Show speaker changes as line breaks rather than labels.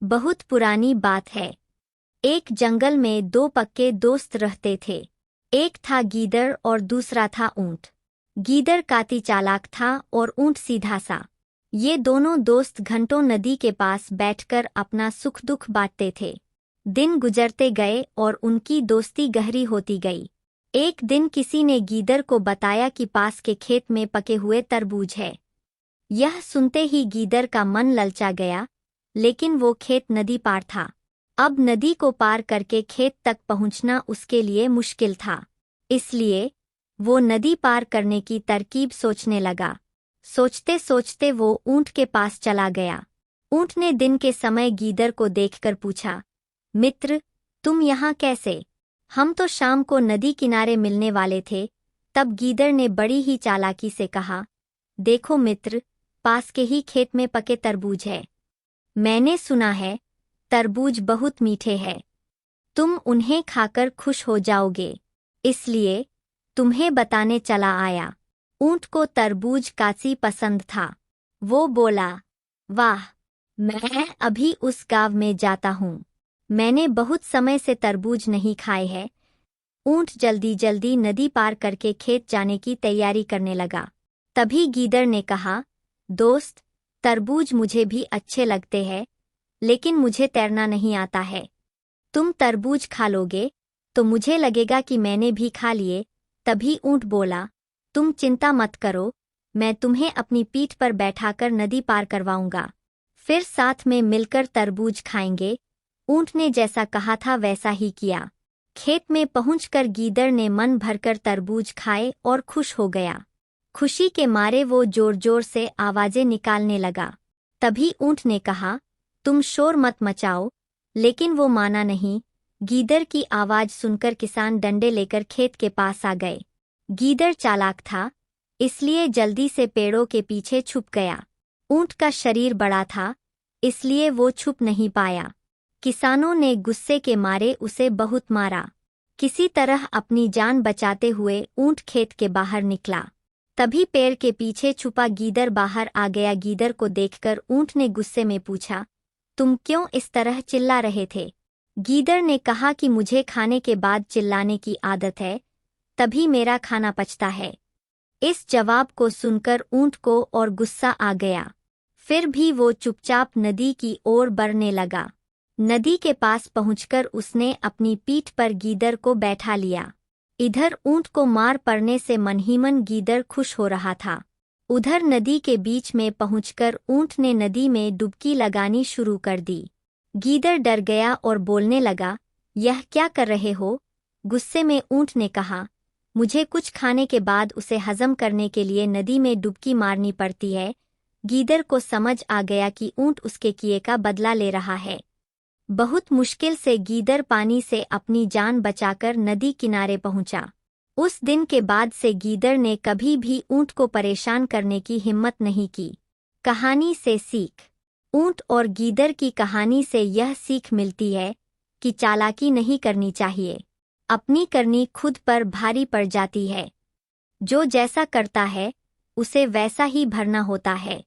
बहुत पुरानी बात है। एक जंगल में दो पक्के दोस्त रहते थे। एक था गीदड़ और दूसरा था ऊंट। गीदड़ काफी चालाक था और ऊंट सीधा सा। ये दोनों दोस्त घंटों नदी के पास बैठकर अपना सुख दुख बांटते थे। दिन गुजरते गए और उनकी दोस्ती गहरी होती गई। एक दिन किसी ने गीदड़ को बताया कि पास के खेत में पके हुए तरबूज है। यह सुनते ही गीदड़ का मन ललचा गया, लेकिन वो खेत नदी पार था। अब नदी को पार करके खेत तक पहुंचना उसके लिए मुश्किल था। इसलिए वो नदी पार करने की तरकीब सोचने लगा। सोचते सोचते वो ऊंट के पास चला गया। ऊंट ने दिन के समय गीदड़ को देखकर पूछा, मित्र, तुम यहाँ कैसे? हम तो शाम को नदी किनारे मिलने वाले थे। तब गीदड़ ने बड़ी ही चालाकी से कहा, देखो मित्र, पास के ही खेत में पके तरबूज है। मैंने सुना है तरबूज बहुत मीठे हैं। तुम उन्हें खाकर खुश हो जाओगे, इसलिए तुम्हें बताने चला आया। ऊंट को तरबूज काफी पसंद था। वो बोला, वाह, मैं अभी उस गांव में जाता हूँ। मैंने बहुत समय से तरबूज नहीं खाए हैं। ऊंट जल्दी जल्दी नदी पार करके खेत जाने की तैयारी करने लगा। तभी गीदड़ ने कहा, दोस्त, तरबूज मुझे भी अच्छे लगते हैं, लेकिन मुझे तैरना नहीं आता है। तुम तरबूज खा लोगे तो मुझे लगेगा कि मैंने भी खा लिए। तभी ऊंट बोला, तुम चिंता मत करो, मैं तुम्हें अपनी पीठ पर बैठाकर नदी पार करवाऊंगा। फिर साथ में मिलकर तरबूज खाएंगे। ऊंट ने जैसा कहा था वैसा ही किया। खेत में पहुंचकर गीदड़ ने मन भरकर तरबूज खाए और खुश हो गया। खुशी के मारे वो जोर जोर से आवाजें निकालने लगा। तभी ऊंट ने कहा, तुम शोर मत मचाओ, लेकिन वो माना नहीं। गीदड़ की आवाज सुनकर किसान डंडे लेकर खेत के पास आ गए। गीदड़ चालाक था, इसलिए जल्दी से पेड़ों के पीछे छुप गया। ऊंट का शरीर बड़ा था, इसलिए वो छुप नहीं पाया। किसानों ने गुस्से के मारे उसे बहुत मारा। किसी तरह अपनी जान बचाते हुए ऊंट खेत के बाहर निकला। तभी पेड़ के पीछे छुपा गीदड़ बाहर आ गया। गीदड़ को देखकर ऊंट ने गुस्से में पूछा, तुम क्यों इस तरह चिल्ला रहे थे? गीदड़ ने कहा कि मुझे खाने के बाद चिल्लाने की आदत है, तभी मेरा खाना पचता है। इस जवाब को सुनकर ऊंट को और गुस्सा आ गया। फिर भी वो चुपचाप नदी की ओर बढ़ने लगा। नदी के पास पहुंचकर उसने अपनी पीठ पर गीदड़ को बैठा लिया। इधर ऊंट को मार पड़ने से मन ही मन गीदड़ खुश हो रहा था। उधर नदी के बीच में पहुंचकर ऊंट ने नदी में डुबकी लगानी शुरू कर दी। गीदड़ डर गया और बोलने लगा, यह क्या कर रहे हो? गुस्से में ऊंट ने कहा, मुझे कुछ खाने के बाद उसे हजम करने के लिए नदी में डुबकी मारनी पड़ती है। गीदड़ को समझ आ गया कि ऊंट उसके किए का बदला ले रहा है। बहुत मुश्किल से गीदड़ पानी से अपनी जान बचाकर नदी किनारे पहुंचा। उस दिन के बाद से गीदड़ ने कभी भी ऊंट को परेशान करने की हिम्मत नहीं की। कहानी से सीख। ऊंट और गीदड़ की कहानी से यह सीख मिलती है कि चालाकी नहीं करनी चाहिए। अपनी करनी खुद पर भारी पड़ जाती है। जो जैसा करता है, उसे वैसा ही भरना होता है।